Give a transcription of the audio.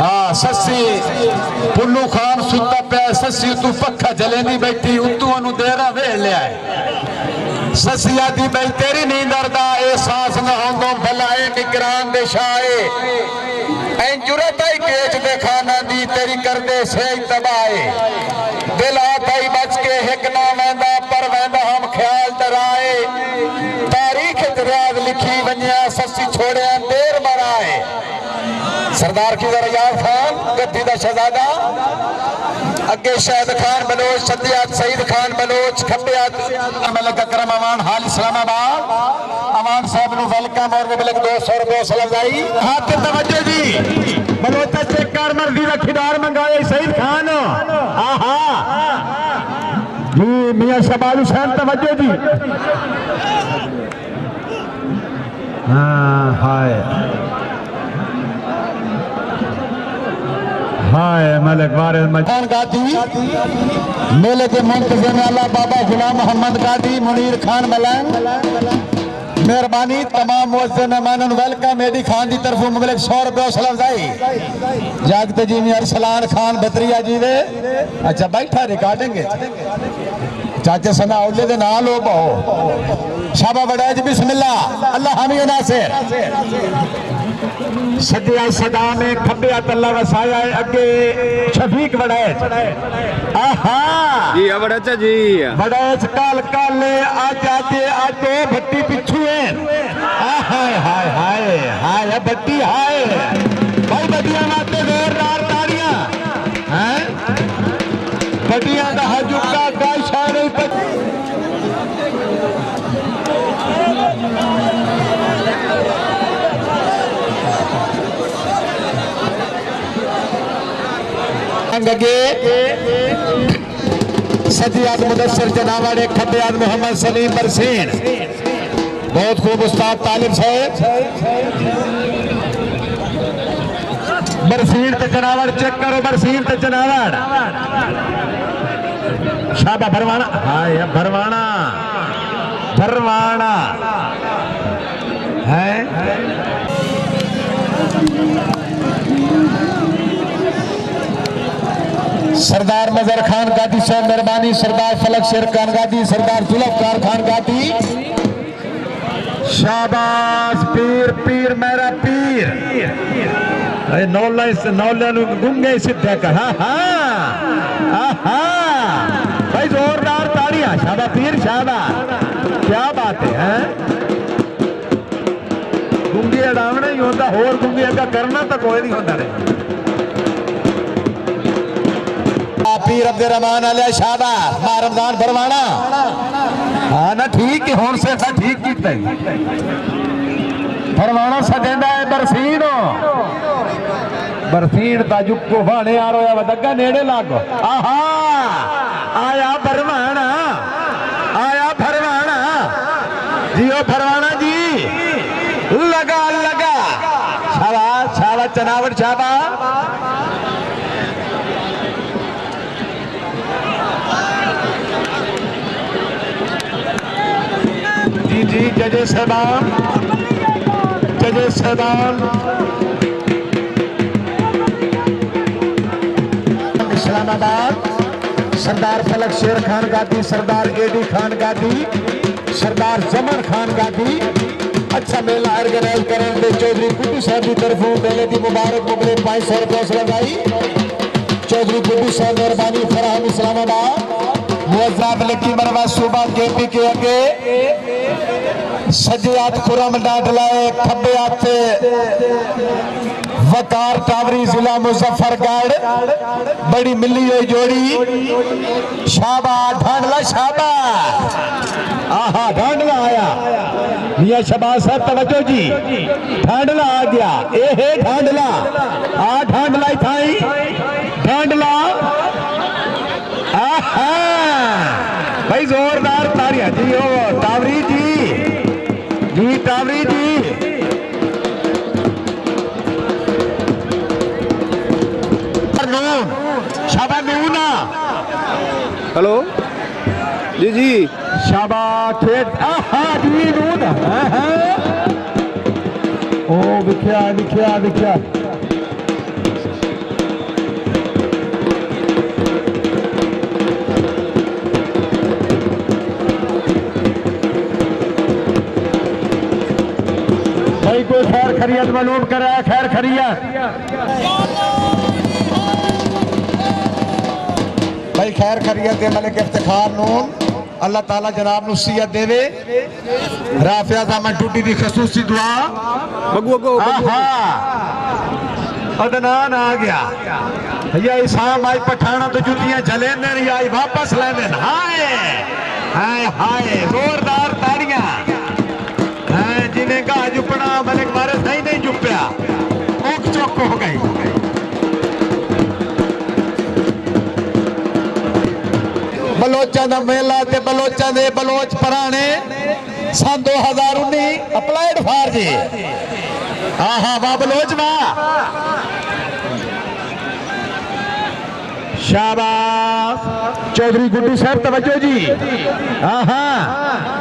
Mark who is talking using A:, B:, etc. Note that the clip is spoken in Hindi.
A: हाँ सस्सी पुन्नू खान सुता पे सस्सी तू पक्का जलेंदी बैठी उतू अनु देरा वेड़ लिया है सस्सी आदि भाई तेरी नींद अरदा एहसास न होंदो भलाए निगरान दे शाए ऐं जुरत आई केच दे खाना दी तेरी कर दे से तबाए दिल आताई बच के हिक ना वेंदा पर वेंदा हम ख्याल डराए तारीख रियाज लिखी वनिया सस्सी छोड़े देर मराए सरदार की याद खान गद्दी दा शहजादा अगे शाहिद खान बलोच सदियात सईद खान बलोच खब्बियात मलक अकरम अमान हाल इस्लामाबाद अमान साहब नु वेलकम और मुबलक 200 रुपए सलजाई हाथ तवज्जो जी बलोचा चेक कर मर्जी दा खिदार मंगाए सईद खान आहा जी मियां शहबाज हुसैन तवज्जो जी हां हाय हाय मलिक वारिस मजान गादी मेले के मुंतजिम अल्लाह बाबा गुलाम मोहम्मद गादी मुनीर खान मलंग मेहरबानी तमाम मुअज्जिन मेहमानों वेलकम मेडी खान की तरफ मुबलक 100 रुपए सलफजाई जागते जी में अरसलान खान बतरिया जी वे अच्छा बैठा रिकॉर्डिंग चाचे सना औले दे नाल हो बहु शाबा बड़ाज बिस्मिल्लाह अल्लाह हामी नासिर सदिया सदा में खब्बिया तल्ला वसाया है अगे शफीक बड़ैच आहा
B: जी बड़ैच जी
A: बड़ैच काल काले आज आते आते भट्टी पिछू है हाय हाय हाय हाय भट्टी हाय भाई बदिया माते जोरदार ताड़ियां हैं बदिया दा हजुका का इशारे पर सदियात मुदस्सिर जनावाड़े खब्बियात मोहम्मद सलीम बरसीन बहुत खूब उस्ताद तालिब साहब बरसीन ते जनावड़ चेक करो बरसीन ते जनावड़ शाबा भरवाना हाय भरवाना भरवाना है सरदार मजर खान गादी साहब मेहरबानी सरदार फलक शेर खान गादी सरदार जुल्फकार खान गादी शाबाश पीर पीर मेरा पीर नौला नौला गुंगे सिद्धा कर भाई जोरदार ताड़ियां शाबा पीर शाबा क्या बात है गुंगे अड़ावना ही होता होर गुंगे अगर करना तो कोई नहीं होता रे पीर अब्दुल रहमान अलिया शाबा रमजान भरवाना हाँ ना ठीक है होर से ठीक कीता भरवाना सजेंदा है बरसीन बरसीन ताजुको भाने आ रोया वदगा नेड़े लागो आहा आया भरवाना जियो भरवाना जी लगा लगा शाबाश शाबाश चनावड़ शाबा जी जजे साहबान इस्लामाबाद सरदार फलक शेर खान गादी सरदार एडी खान गादी सरदार जमन खान गादी अच्छा मेला ऑर्गेनाइज करेंगे चौधरी गुड्डू साहब की तरफों मेले की मुबारक मुबले 500 रुपये लगाई चौधरी गुड्डू साहब मेहरबानी फराहम इस्लामाबाद मुअज़्ज़ब लकी मरवा सूबा केपी के अगे सजे हाथ खुरम डाट लाए खब्बे हाथ वकार टावरी जिला मुजफ्फरगढ़ बड़ी मिली हुई जोड़ी शाबा ढांडला शाबा आहा ढांडला आया मियां शहबाज साहब तवज्जो जी ढांडला आ गया ए ढांडला आ ढांडला थाई ढांडला आहा भाई जोरदार तालियां जी ओ टावरी जी टावरी जी शाबा नूना
B: हेलो जी जी
A: शाबा खेत आहा जी नून ओ विख्या खैरियत मालूम करा खैर खैरियत भाई खैर खैरियत दे मलिक इफ्तिखार नून अल्लाह ताला जनाब नु सियत देवे राफिया ज़मान टूटी दी खसूसी दुआ
B: बगू बगू
A: अदनान आ गया भैया इसाम आई पठाना तो जुतियां जलेंदे नहीं आई वापस लेंदे हाय हाय हाय जोरदार ताड़ियां हाय जिन्हें कहा जुपना मलिक मारे सही नहीं जुपया ओक चौक हो गई बलोचा दा मेला ते बलोचा दे बलोच पराने सन 2019 अप्लाइड फार जी हाँ हाँ वाह बलोच वाह शाबाश चौधरी गुड्डू साहब तवज्जो जी हाँ हाँ